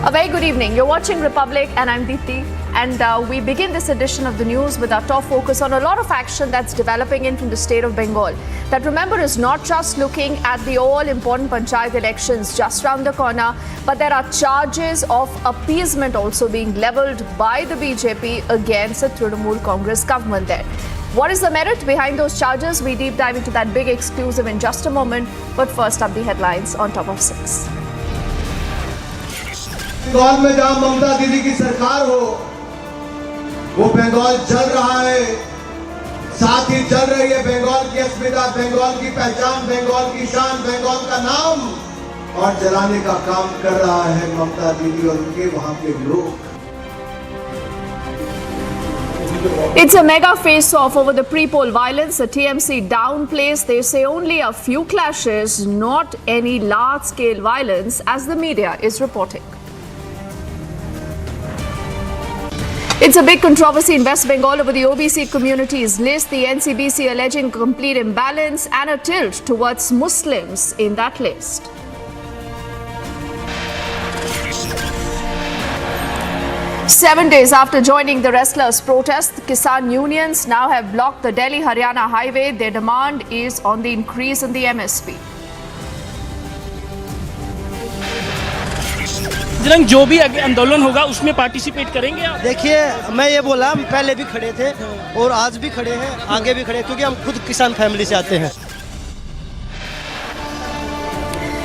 A very good evening. You're watching Republic and I'm Deepthi. And we begin this edition of the news with our top focus on a lot of action that's developing in from the state of Bengal. That, remember, is not just looking at the all-important Panchayat elections just round the corner, but there are charges of appeasement also being levelled by the BJP against the Trinamool Congress government there. What is the merit behind those charges? We deep dive into that big exclusive in just a moment. But first up, the headlines on top of 6. Bengal में जहां ममता दीदी की सरकार हो, वो बंगाल जल रहा है, साथ ही जल रही है बंगाल की अस्मिता, बंगाल की पहचान, बंगाल की शान, बंगाल का नाम, और जलाने का काम कर रहा है ममता दीदी और उनके वहां के लोग. It's a mega face-off over the pre-poll violence. The TMC downplays, they say, only a few clashes, not any large-scale violence, as the media is reporting. It's a big controversy in West Bengal over the OBC community's list, the NCBC alleging complete imbalance and a tilt towards Muslims in that list. Seven days after joining the wrestlers' protest, Kisan unions now have blocked the Delhi-Haryana highway. Their demand is on the increase in the MSP. Bajrang जो भी आंदोलन होगा उसमें participate करेंगे आप? देखिए, मैं ये बोला, हम पहले भी खड़े थे और आज भी खड़े हैं, आगे भी खड़े, क्योंकि हम खुद किसान फैमिली से आते हैं.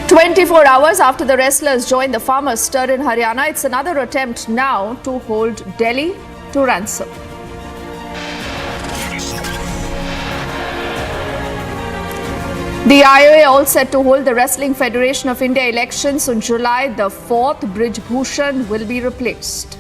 24 hours after the wrestlers joined the farmers' stir in Haryana, it's another attempt now to hold Delhi to ransom. The IOA all set to hold the Wrestling Federation of India elections on July the 4th. Brij Bhushan will be replaced.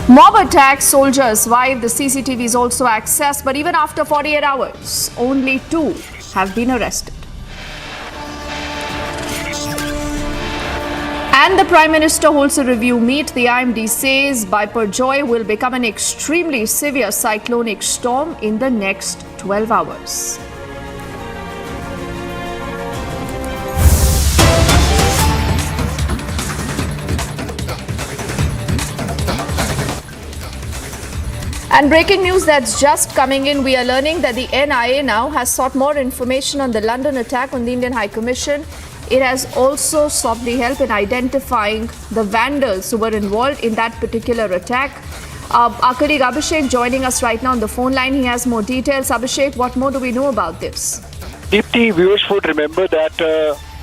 Mob attack, soldiers survived. The CCTV is also accessed, but even after 48 hours, only 2 have been arrested. And the Prime Minister holds a review meet. The IMD says Biparjoy will become an extremely severe cyclonic storm in the next 12 hours. And breaking news that's just coming in, we are learning that the NIA now has sought more information on the London attack on the Indian High Commission. It has also sought the help in identifying the vandals who were involved in that particular attack. Our colleague Abhishek joining us right now on the phone line. He has more details. Abhishek, what more do we know about this? Deepthi, viewers would remember that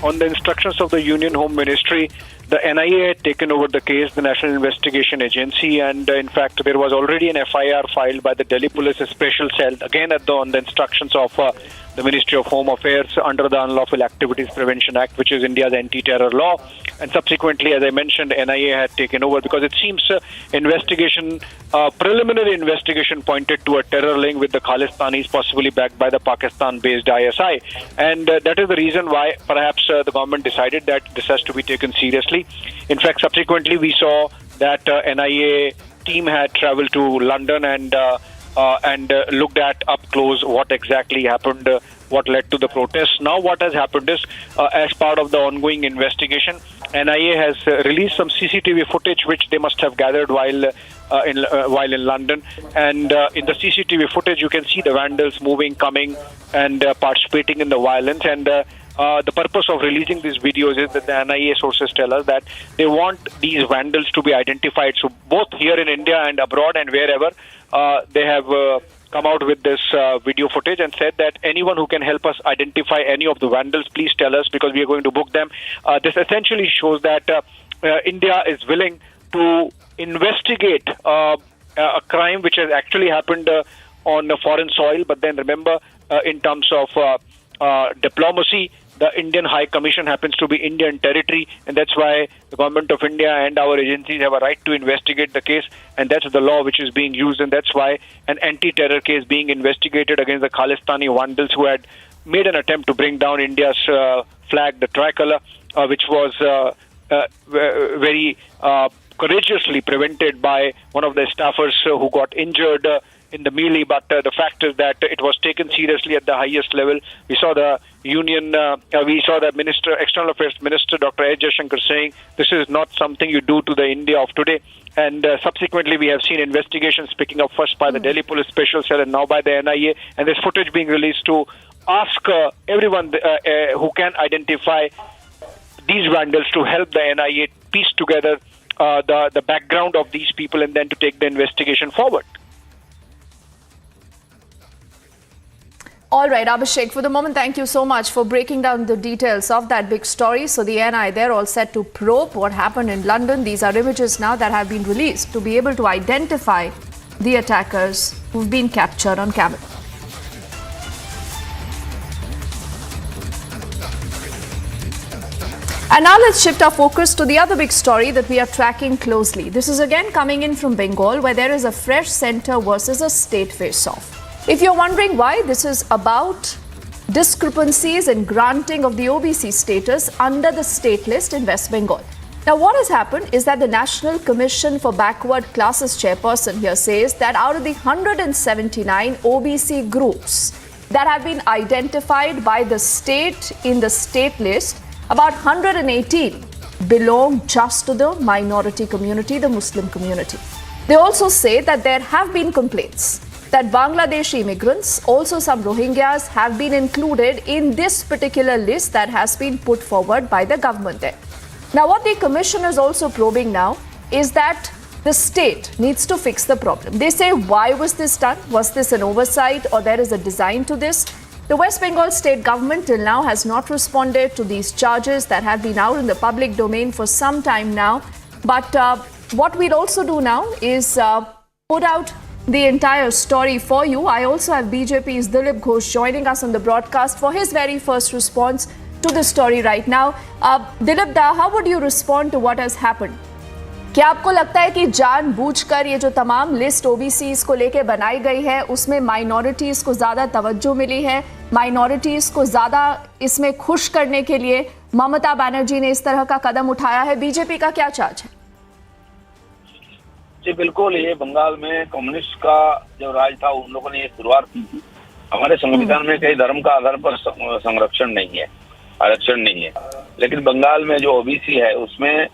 on the instructions of the Union Home Ministry, the NIA had taken over the case, the National Investigation Agency, and in fact there was already an FIR filed by the Delhi Police Special Cell, again on the instructions of the Ministry of Home Affairs under the Unlawful Activities Prevention Act, which is India's anti-terror law. And subsequently, as I mentioned, NIA had taken over because it seems preliminary investigation pointed to a terror link with the Khalistanis, possibly backed by the Pakistan-based ISI. And that is the reason why perhaps the government decided that this has to be taken seriously. In fact, subsequently, we saw that NIA team had traveled to London and looked at up close what exactly happened, what led to the protests. Now what has happened is, as part of the ongoing investigation, NIA has released some CCTV footage which they must have gathered while in London. And in the CCTV footage, you can see the vandals moving, coming, and participating in the violence. And the purpose of releasing these videos is that the NIA sources tell us that they want these vandals to be identified. So both here in India and abroad and wherever, they have come out with this video footage and said that anyone who can help us identify any of the vandals, please tell us, because we are going to book them. This essentially shows that India is willing to investigate a crime which has actually happened on foreign soil. But then remember, in terms of diplomacy, the Indian High Commission happens to be Indian territory, and that's why the government of India and our agencies have a right to investigate the case, and that's the law which is being used, and that's why an anti-terror case being investigated against the Khalistani vandals who had made an attempt to bring down India's flag, the tricolour, which was very courageously prevented by one of the staffers who got injured in the melee, but the fact is that it was taken seriously at the highest level. We saw the External Affairs Minister, Dr. S. Jaishankar, saying this is not something you do to the India of today. And subsequently, we have seen investigations picking up first by the Delhi Police Special Cell and now by the NIA, and this footage being released to ask everyone who can identify these vandals to help the NIA piece together the background of these people and then to take the investigation forward. All right, Abhishek, for the moment, thank you so much for breaking down the details of that big story. So the NI, they're all set to probe what happened in London. These are images now that have been released to be able to identify the attackers who've been captured on camera. And now let's shift our focus to the other big story that we are tracking closely. This is again coming in from Bengal, where there is a fresh centre versus a state face-off. If you're wondering why, this is about discrepancies in granting of the OBC status under the state list in West Bengal. Now, what has happened is that the National Commission for Backward Classes chairperson here says that out of the 179 OBC groups that have been identified by the state in the state list, about 118 belong just to the minority community, the Muslim community. They also say that there have been complaints that Bangladeshi immigrants, also some Rohingyas, have been included in this particular list that has been put forward by the government there. Now, what the commission is also probing now is that the state needs to fix the problem. They say, why was this done? Was this an oversight or there is a design to this? The West Bengal state government till now has not responded to these charges that have been out in the public domain for some time now. But what we'll also do now is put out the entire story for you. I also have BJP's Dilip Ghosh joining us on the broadcast for his very first response to the story right now. Dilip da, how would you respond to what has happened? क्या आपको लगता है कि जानबूझकर ये जो तमाम list OBCs को लेके बनाई गई है उसमें माइनॉरिटीज को ज्यादा तवज्जो मिली है, माइनॉरिटीज को ज्यादा इसमें खुश करने के लिए ममता बनर्जी ने इस तरह का कदम उठाया है? बीजेपी का क्या चार्ज है? जी बिल्कुल, ये बंगाल में कम्युनिस्ट का जो राज था उन लोगों ने ये शुरुआत की थी। हमारे संविधान में कई धर्म का आधार पर संरक्षण नहीं है, आरक्षण नहीं है, लेकिन बंगाल में जो ओबीसी है उसमें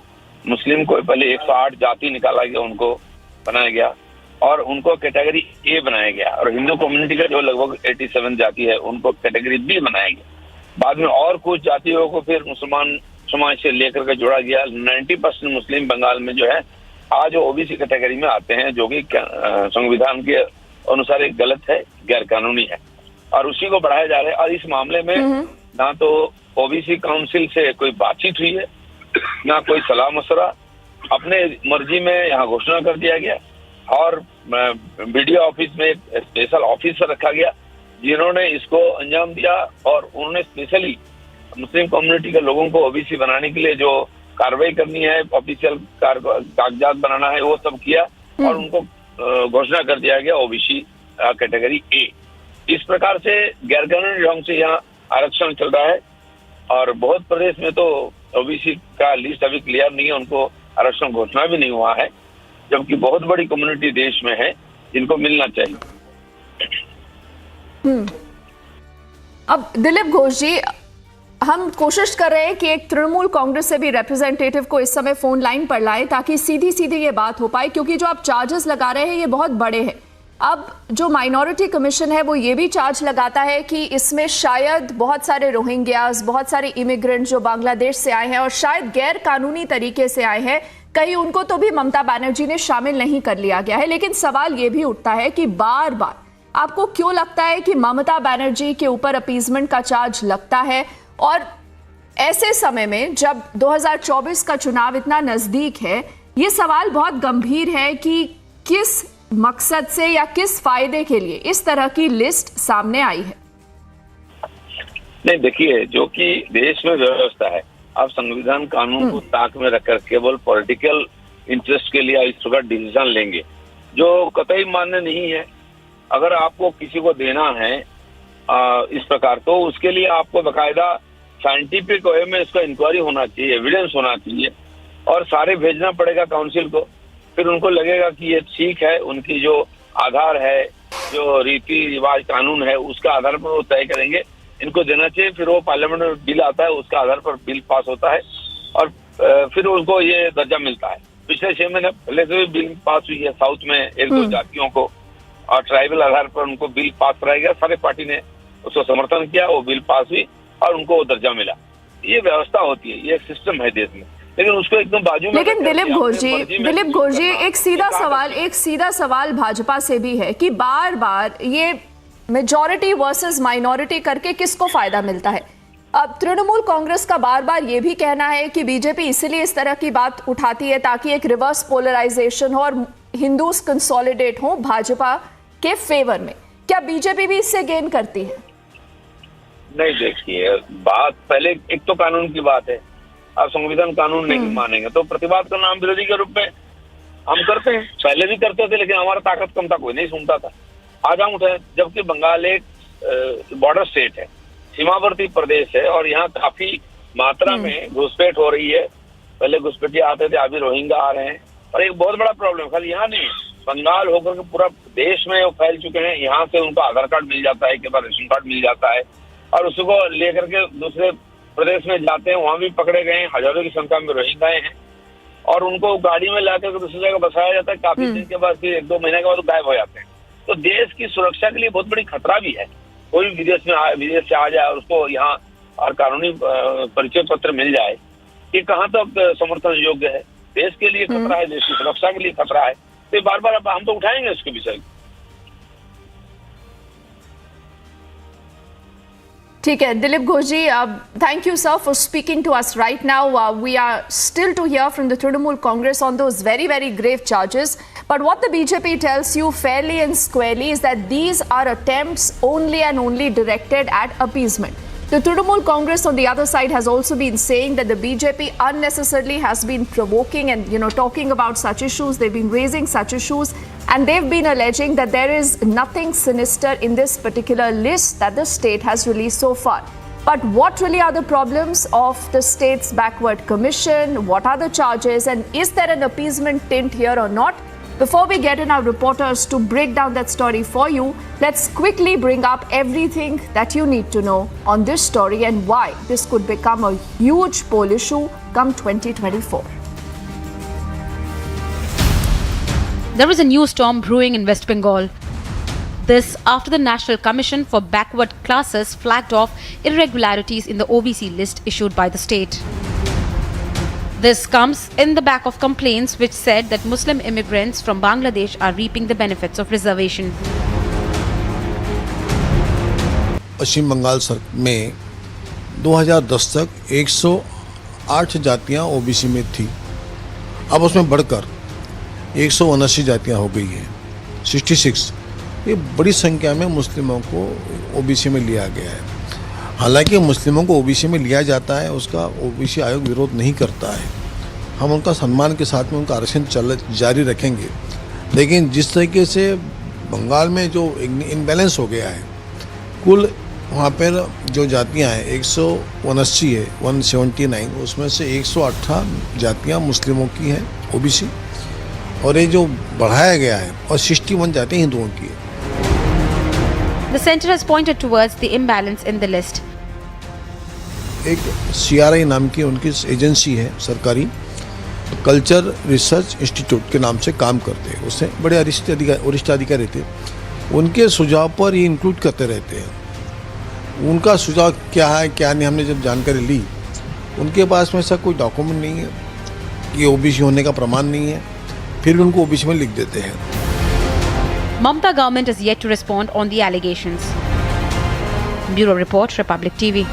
मुस्लिम को पहले 108 जाति निकाला गया, उनको बनाया गया और उनको कैटेगरी ए बनाया गया, और हिंदू कम्युनिटी का जो लगभग 87 जाति है उनको कैटेगरी बी बनाया गया। बाद में और कुछ जातियों को फिर मुसलमान समाज से लेकर के जोड़ा गया। 90% मुस्लिम बंगाल में जो है आज ओबीसी कैटेगरी में आते हैं, जो कि संविधान के अनुसार एक गलत है, गैर कानूनी है, और उसी को बढ़ाया जा रहा है। और इस मामले में ना तो ओबीसी काउंसिल से कोई बातचीत हुई है, ना कोई सलाह मशवरा, अपने मर्जी में यहाँ घोषणा कर दिया गया और वीडियो ऑफिस में एक स्पेशल ऑफिसर रखा गया जिन्होंने इसको अंजाम दिया, और उन्होंने स्पेशली मुस्लिम कम्युनिटी के लोगों को ओबीसी बनाने के लिए जो कार्रवाई करनी है, ऑफिशियल कागजात बनाना है, वो सब किया और उनको घोषणा कर दिया गया ओबीसी कैटेगरी ए। इस प्रकार से गैरकानूनी ढंग से यहाँ आरक्षण चल रहा है और बहुत प्रदेश में तो ओबीसी का लिस्ट अभी क्लियर नहीं है, उनको आरक्षण घोषणा भी नहीं हुआ है, जबकि बहुत बड़ी कम्युनिटी देश में है जिनको मिलना चाहिए। अब दिलीप घोष जी, हम कोशिश कर रहे हैं कि एक तृणमूल कांग्रेस से भी रिप्रेजेंटेटिव को इस समय फोन लाइन पर लाएं ताकि सीधी सीधी ये बात हो पाए, क्योंकि जो आप चार्जेस लगा रहे हैं ये बहुत बड़े हैं। अब जो माइनॉरिटी कमीशन है वो ये भी चार्ज लगाता है कि इसमें शायद बहुत सारे रोहिंग्यास, बहुत सारे इमिग्रेंट जो बांग्लादेश से आए हैं और शायद गैर कानूनी तरीके से आए हैं, कहीं उनको तो भी ममता बनर्जी ने शामिल नहीं कर लिया गया है। लेकिन सवाल ये भी उठता है कि बार बार आपको क्यों लगता है कि ममता बनर्जी के ऊपर अपीजमेंट का चार्ज लगता है, और ऐसे समय में जब 2024 का चुनाव इतना नजदीक है, ये सवाल बहुत गंभीर है कि किस मकसद से या किस फायदे के लिए इस तरह की लिस्ट सामने आई है? नहीं, देखिए, जो कि देश में व्यवस्था है, आप संविधान कानून को ताक में रखकर केवल पॉलिटिकल इंटरेस्ट के लिए इस प्रकार डिसीजन लेंगे जो कतई मान्य नहीं है। अगर आपको किसी को देना है इस प्रकार, तो उसके लिए आपको बाकायदा साइंटिफिक वे में इसका इंक्वायरी होना चाहिए, एविडेंस होना चाहिए और सारे भेजना पड़ेगा काउंसिल को। फिर उनको लगेगा कि ये ठीक है, उनकी जो आधार है जो रीति रिवाज कानून है उसका आधार पर वो तय करेंगे, इनको देना चाहिए। फिर वो पार्लियामेंट में बिल आता है, उसका आधार पर बिल पास होता है और फिर उनको ये दर्जा मिलता है। पिछले 6 महीने पहले से भी बिल पास हुई है साउथ में 1-2 जातियों को, और ट्राइबल आधार पर उनको बिल पास कराया गया। सारे पार्टी ने उसको समर्थन किया, वो बिल पास हुई और उनको वो दर्जा मिला। ये व्यवस्था होती है, ये सिस्टम है देश में, लेकिन उसको एकदम बाजू में। लेकिन दिलीप घोष जी एक सीधा सवाल भाजपा से भी है कि बार बार ये मेजॉरिटी वर्सेस माइनॉरिटी करके किसको फायदा मिलता है? अब तृणमूल कांग्रेस का बार बार ये भी कहना है कि बीजेपी इसलिए इस तरह की बात उठाती है ताकि एक रिवर्स पोलराइजेशन हो और हिंदूज कंसोलिडेट हो भाजपा के फेवर में। क्या बीजेपी भी इससे गेन करती है? नहीं, देखिए बात पहले एक तो कानून की बात है। आप संविधान कानून नहीं मानेंगे तो प्रतिवाद का नाम विरोधी के रूप में हम करते हैं। पहले भी करते थे, लेकिन हमारा ताकत कम था, कोई नहीं सुनता था। आज हम उठे, जबकि बंगाल एक बॉर्डर स्टेट है, सीमावर्ती प्रदेश है, और यहाँ काफी मात्रा में घुसपैठ हो रही है। पहले घुसपैठिए आते थे, अभी रोहिंग्या आ रहे हैं, और एक बहुत बड़ा प्रॉब्लम खाली यहाँ नहीं, बंगाल होकर के पूरा देश में वो फैल चुके हैं। यहाँ से उनको आधार कार्ड मिल जाता है, के बाद रेशन कार्ड मिल जाता है, और उसको लेकर के दूसरे प्रदेश में जाते हैं, वहां भी पकड़े गए हैं। हजारों की संख्या में रोहिंग्या हैं, और उनको गाड़ी में लाकर दूसरी जगह बसाया जाता है। काफी दिन के बाद, फिर 1-2 महीने के बाद गायब हो जाते हैं। तो देश की सुरक्षा के लिए बहुत बड़ी खतरा भी है। कोई विदेश से आ जाए और उसको यहाँ और कानूनी परिचय पत्र मिल जाए, ये कहाँ तक समर्थन योग्य है? देश के लिए खतरा है, देश की सुरक्षा के लिए खतरा है। तो बार बार अब हम तो उठाएंगे उसके विषय। ठीक है दिलीप घोष जी, thank you sir for speaking to us right now. We are still to hear from the Trinamool Congress on those very, very grave charges. But what the BJP tells you fairly and squarely is that these are attempts only and only directed at appeasement. The Trinamool Congress on the other side has also been saying that the BJP unnecessarily has been provoking and talking about such issues. They've been raising such issues, and they've been alleging that there is nothing sinister in this particular list that the state has released so far. But what really are the problems of the state's backward commission? What are the charges, and is there an appeasement tint here or not? Before we get in our reporters to break down that story for you, let's quickly bring up everything that you need to know on this story and why this could become a huge poll issue come 2024. There is a new storm brewing in West Bengal. This after the National Commission for Backward Classes flagged off irregularities in the OBC list issued by the state. This comes in the back of complaints which said that Muslim immigrants from Bangladesh are reaping the benefits of reservation. पश्चिम बंगाल में 2010 तक 108 जातियां OBC में थी। अब उसमें बढ़कर 179 जातियां हो गई है, 66। ये बड़ी संख्या में मुस्लिमों को ओबीसी में लिया गया है। हालांकि मुस्लिमों को ओबीसी में लिया जाता है, उसका ओबीसी आयोग विरोध नहीं करता है। हम उनका सम्मान के साथ में उनका आरक्षण जारी रखेंगे, लेकिन जिस तरीके से बंगाल में जो इनबैलेंस हो गया है, कुल वहाँ पर जो जातियाँ हैं 179 है, 179, उसमें से 118 जातियाँ मुस्लिमों की हैं ओबीसी, और ये जो बढ़ाया गया है, और 61 जातियाँ हिंदुओं की है। The center has pointed towards the imbalance in the list. एक CRI नाम की उनकी एजेंसी है सरकारी, कल्चर रिसर्च इंस्टीट्यूट के नाम से काम करते हैं। उससे बड़े वरिष्ठ अधिकारी थे, उनके सुझाव पर ये इंक्लूड करते रहते हैं। उनका सुझाव क्या है क्या नहीं, हमने जब जानकारी ली, उनके पास में ऐसा कोई डॉक्यूमेंट नहीं है कि ओबीसी होने का प्रमाण नहीं है, फिर भी उनको ओबीसी में लिख देते हैं। Mamata government is yet to respond on the allegations. Bureau Report, Republic TV.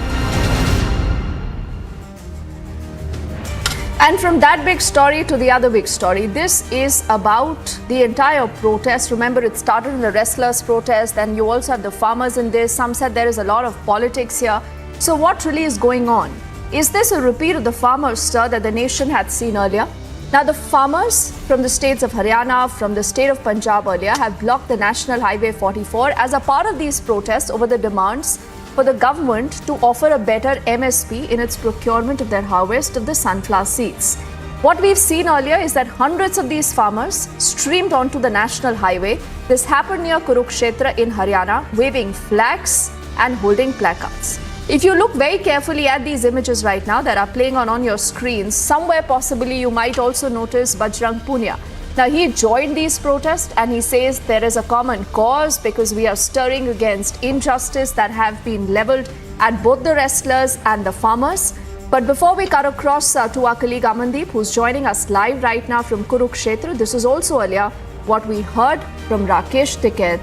And from that big story to the other big story, this is about the entire protest. Remember, it started in the wrestlers' protest, then you also have the farmers in this. Some said there is a lot of politics here. So what really is going on? Is this a repeat of the farmers' stir that the nation had seen earlier? Now, the farmers from the states of Haryana, from the state of Punjab earlier have blocked the National Highway 44 as a part of these protests over the demands for the government to offer a better MSP in its procurement of their harvest of the sunflower seeds. What we've seen earlier is that hundreds of these farmers streamed onto the national highway. This happened near Kurukshetra in Haryana, waving flags and holding placards. If you look very carefully at these images right now that are playing on your screens, somewhere possibly you might also notice Bajrang Punia. Now he joined these protests and he says there is a common cause because we are stirring against injustice that have been leveled at both the wrestlers and the farmers. But before we cut across to our colleague Amandeep, who's joining us live right now from Kurukshetra, this is also earlier what we heard from Rakesh Tiket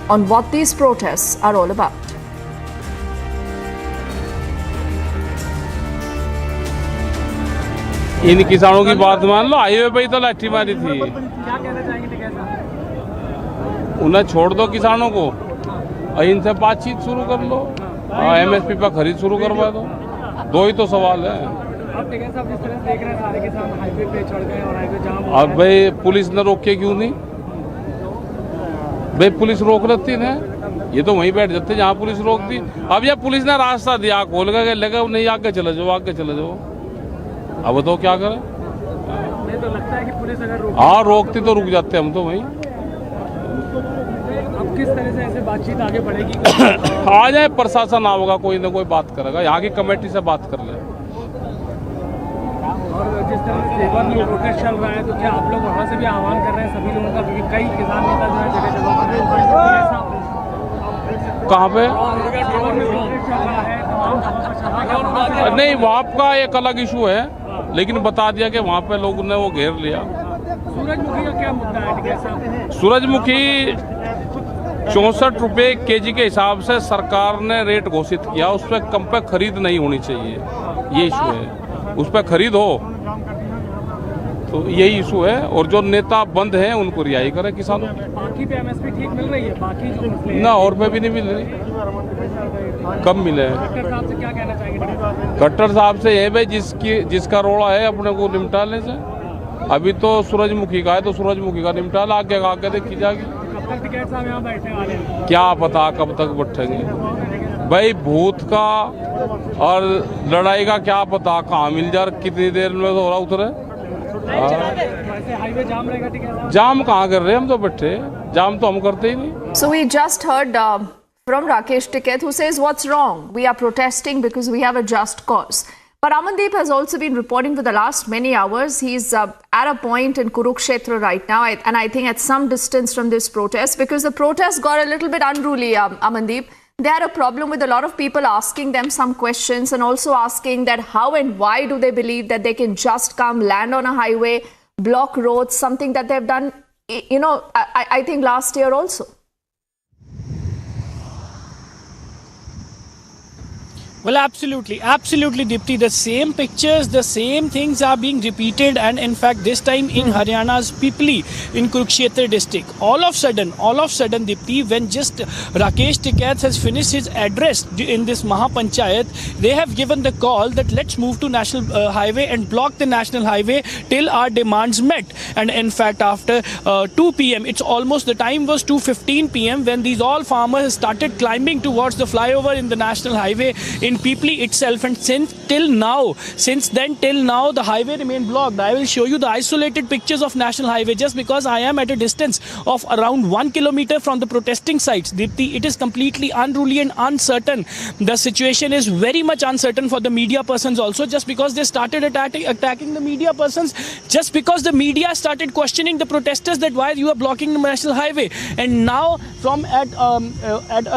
on what these protests are all about. इन किसानों की बात मान लो, highway पे ही तो लाठी मारी थी। उन्हें छोड़ दो किसानों को, इनसे बातचीत शुरू कर लो, एमएसपी पर खरीद शुरू करवा दो। दो ही तो सवाल है। अब टिकैत साहब जिस तरह देख रहे हैं सारे किसान हाईवे पे चढ़ गए और हाईवे जाम। अब भाई पुलिस ने रोके क्यों नहीं? भाई पुलिस रोक लेती ना, ये तो वहीं बैठ जाते जहाँ पुलिस रोकती। अब ये पुलिस ने रास्ता दिया, खोल के लगा नहीं, आगे चले जाओ, आगे चले जाओ। अब तो क्या करें? नहीं तो लगता है कि पुलिस अगर हाँ रोकती तो रुक जाते हम तो वहीं। अब किस तरह से ऐसे बातचीत आगे बढ़ेगी? आ जाए प्रशासन आओगा, कोई ना कोई बात करेगा, यहाँ की कमेटी से बात कर ले। और जिस तरह से लेबर में प्रोटेस्ट चल रहा है तो क्या आप लोग वहाँ से भी आह्वान कर रहे हैं सभी लोगों का, क्योंकि कई किसान नेता जो है जगह जगह कहाँ पे? लेबर में प्रोटेस्ट चल रहा है नहीं, वहाँ का एक अलग इशू है, लेकिन बता दिया कि वहाँ पे लोगों ने वो घेर लिया। सूरजमुखी का क्या मुद्दा है टिकैत साहब? सूरजमुखी 64 रुपये केजी के हिसाब से सरकार ने रेट घोषित किया, उस पर कम पे खरीद नहीं होनी चाहिए, ये इशू है। उस पर खरीद हो तो यही इशू है, और जो नेता बंद हैं उनको रिहाई करें किसानों की। बाकी पे एमएसपी ठीक मिल रही है, बाकी जो मसले हैं ना और पे भी नहीं मिल रही, कम मिले हैं। खट्टर साहब से क्या कहना चाहेंगे? खट्टर साहब से ये भाई जिसका रोड़ा है अपने को निपटाने से। अभी तो सूरजमुखी का है तो सूरजमुखी का निपटा ला, आगे देखी जाएगी। कब तक टिकैत साहब यहाँ बैठने वाले हैं? क्या पता कब तक बैठेंगे भाई, भूत का और लड़ाई का क्या पता कहाँ मिल जाए, कितनी देर में तो रहा उतरे। वैसे हाईवे जाम रहेगा टिकैत साहब? जाम कहाँ कर रहे हैं, हम तो बैठे, जाम तो हम करते ही नहीं। So we just heard from Rakesh Tiket, who says what's wrong? We are protesting because we have a just cause. But Amandeep has also been reporting for the last many hours. He's at a point in Kurukshetra right now, and I think at some distance from this protest, because the protest got a little bit unruly, Amandeep. They had a problem with a lot of people asking them some questions and also asking that how and why do they believe that they can just come, land on a highway, block roads, something that they've done, I think last year also. Well, absolutely, Dipti. The same pictures, the same things are being repeated, and in fact, this time in Haryana's Pipli, in Kurukshetra district. All of sudden, Dipti, when just Rakesh Tiket has finished his address in this Mahapanchayat, they have given the call that let's move to National Highway and block the National Highway till our demands met. And in fact, after 2 p.m., it's almost, the time was 2:15 p.m. when these all farmers started climbing towards the flyover in the National Highway in Pipli itself, and since then till now the highway remained blocked. I will show you the isolated pictures of National Highway just because I am at a distance of around 1 kilometer from the protesting sites. It is completely unruly and uncertain. The situation is very much uncertain for the media persons also, just because they started attacking the media persons, just because the media started questioning the protesters that why you are blocking the National Highway. And now from at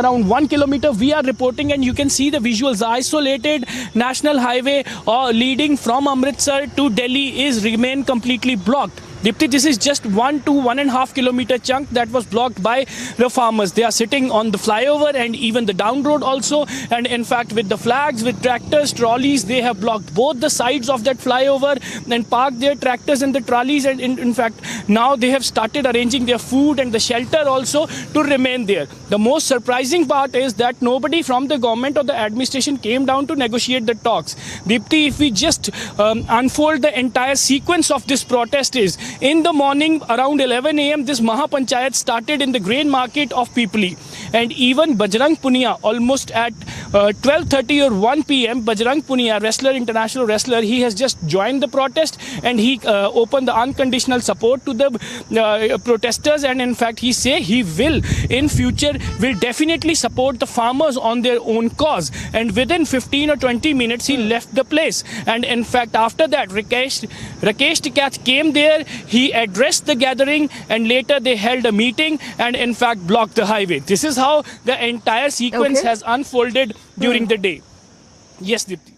around 1 kilometer we are reporting, and you can see the visuals. The isolated National Highway leading from Amritsar to Delhi is remain completely blocked. Dipti, this is just 1 to 1.5 kilometer chunk that was blocked by the farmers. They are sitting on the flyover and even the down road also. And in fact, with the flags, with tractors, trolleys, they have blocked both the sides of that flyover and parked their tractors and the trolleys. And in fact, now they have started arranging their food and the shelter also to remain there. The most surprising part is that nobody from the government or the administration came down to negotiate the talks. Dipti, if we just unfold the entire sequence of this protest is in the morning around 11 a.m. this Mahapanchayat started in the grain market of Pipli. And even Bajrang Punia, almost at 12:30 or 1 p.m., Bajrang Punia, international wrestler, he has just joined the protest, and he opened the unconditional support to the protesters. And in fact, he say he will in future will definitely support the farmers on their own cause. And within 15 or 20 minutes, he left the place. And in fact, after that, Rakesh Tikath came there. He addressed the gathering, and later they held a meeting and in fact blocked the highway. This is how the entire sequence has unfolded during the day. Yes, Dipti.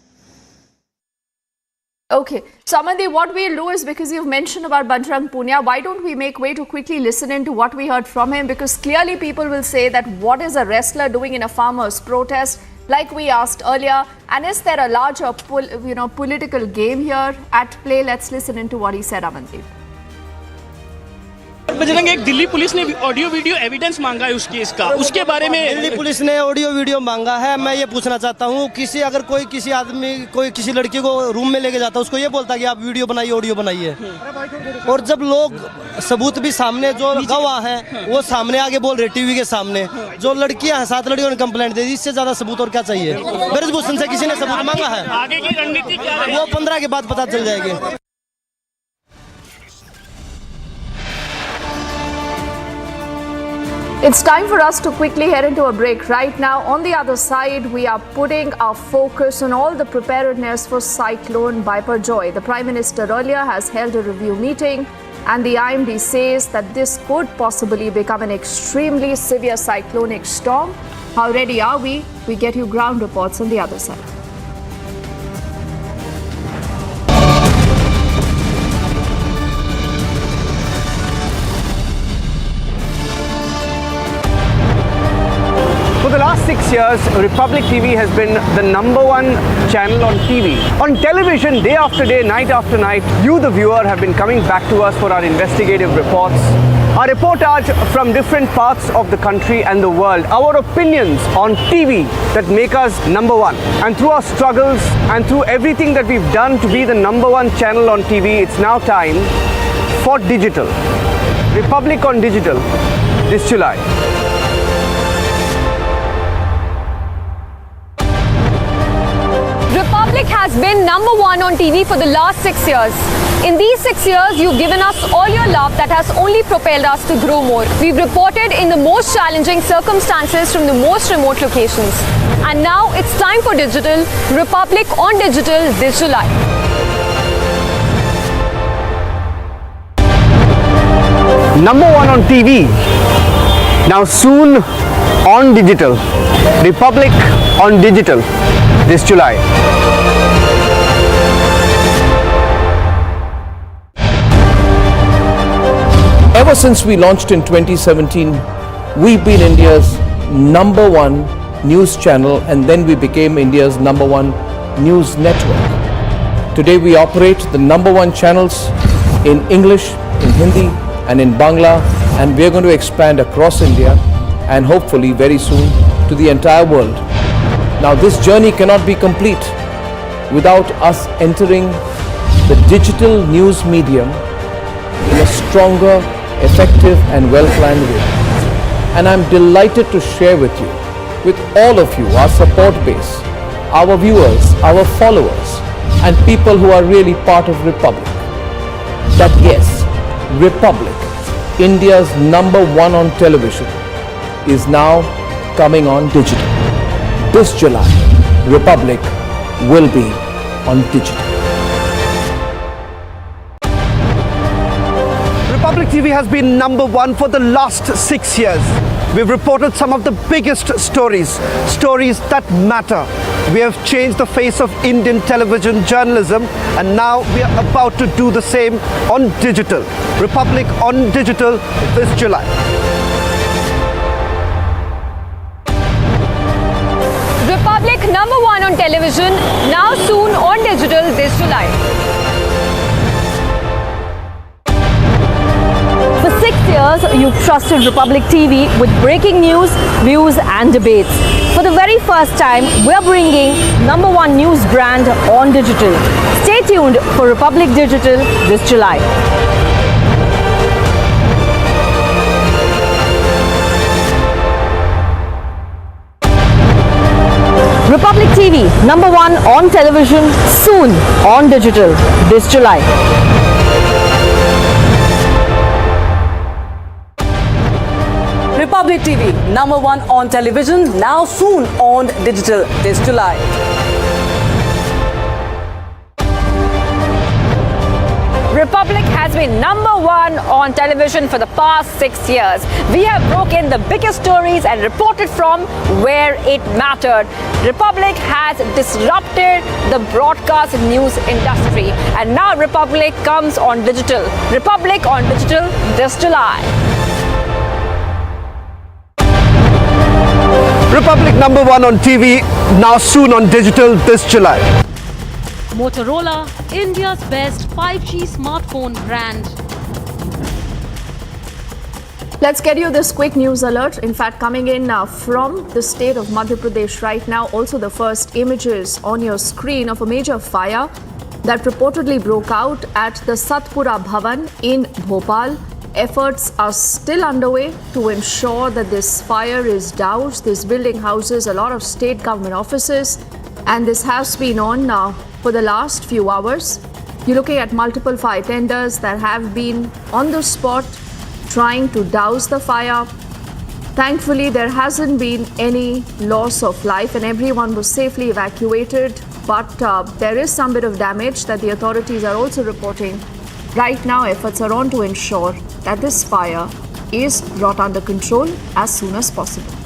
Okay, so Amandeep, what we'll do is, because you've mentioned about Bajrang Punia, why don't we make way to quickly listen into what we heard from him? Because clearly people will say that what is a wrestler doing in a farmers' protest, like we asked earlier, and is there a larger political game here at play? Let's listen into what he said, Amandeep. Bajrang, एक Delhi police ने audio video evidence मांगा है उस case का, उसके बारे में Delhi police ने ऑडियो वीडियो मांगा है। मैं ये पूछना चाहता हूँ, अगर कोई किसी आदमी कोई किसी लड़की को रूम में लेके जाता है, उसको ये बोलता है कि आप वीडियो बनाइए, ऑडियो बनाइए, और जब लोग सबूत भी सामने जो गवाह हैं वो सामने आगे बोल रहे टीवी के सामने, जो लड़कियां हैं 7 लड़कियों ने कंप्लेंट दे दी, इससे ज्यादा सबूत और क्या चाहिए? ब्रजभूषण से किसी ने सबूत मांगा है? आगे की रणनीति क्या है वो 15 के बाद पता चल जाएगी। It's time for us to quickly head into a break. Right now, on the other side, we are putting our focus on all the preparedness for Cyclone Biparjoy. The Prime Minister earlier has held a review meeting, and the IMD says that this could possibly become an extremely severe cyclonic storm. How ready are we? We get you ground reports on the other side. For the last 6 years, Republic TV has been the #1 channel on TV. On television, day after day, night after night, you, the viewer, have been coming back to us for our investigative reports, our reportage from different parts of the country and the world, our opinions on TV that make us #1. And through our struggles and through everything that we've done to be the #1 channel on TV, it's now time for digital. Republic on digital this July. Republic has been #1 on TV for the last 6 years. In these 6 years, you've given us all your love that has only propelled us to grow more. We've reported in the most challenging circumstances from the most remote locations. And now it's time for digital. Republic on digital this July. #1 on TV, now soon on digital. Republic on digital this July. Ever since we launched in 2017, we've been India's #1 news channel, and then we became India's #1 news network. Today we operate the #1 channels in English, in Hindi and in Bangla, and we're going to expand across India and hopefully very soon to the entire world. Now this journey cannot be complete without us entering the digital news medium in a stronger, effective and well-planned way. And I'm delighted to share with you, with all of you, our support base, our viewers, our followers and people who are really part of Republic, that yes, Republic, India's #1 on television, is now coming on digital. This July, Republic will be on digital. Republic TV has been #1 for the last 6 years. We've reported some of the biggest stories that matter. We have changed the face of Indian television journalism, and now we are about to do the same on digital. Republic on digital this July. Republic #1 on television, now soon on digital this July. For 6 years, you've trusted Republic TV with breaking news, views and debates. For the very first time, we're bringing #1 news brand on digital. Stay tuned for Republic Digital this July. Republic TV, #1 on television, soon on digital this July. Republic TV, #1 on television, now soon on digital this July. Republic has been #1 on television for the past 6 years. We have broken the biggest stories and reported from where it mattered. Republic has disrupted the broadcast news industry, and now Republic comes on digital. Republic on digital this July. Republic #1 on TV, now soon on digital this July. Motorola, India's best 5G smartphone brand. Let's get you this quick news alert. In fact, coming in from the state of Madhya Pradesh right now, also the first images on your screen of a major fire that reportedly broke out at the Satpura Bhavan in Bhopal. Efforts are still underway to ensure that this fire is doused. This building houses a lot of state government offices, and this has been on now for the last few hours. You're looking at multiple fire tenders that have been on the spot trying to douse the fire. Thankfully, there hasn't been any loss of life and everyone was safely evacuated. But there is some bit of damage that the authorities are also reporting. Right now, efforts are on to ensure that this fire is brought under control as soon as possible.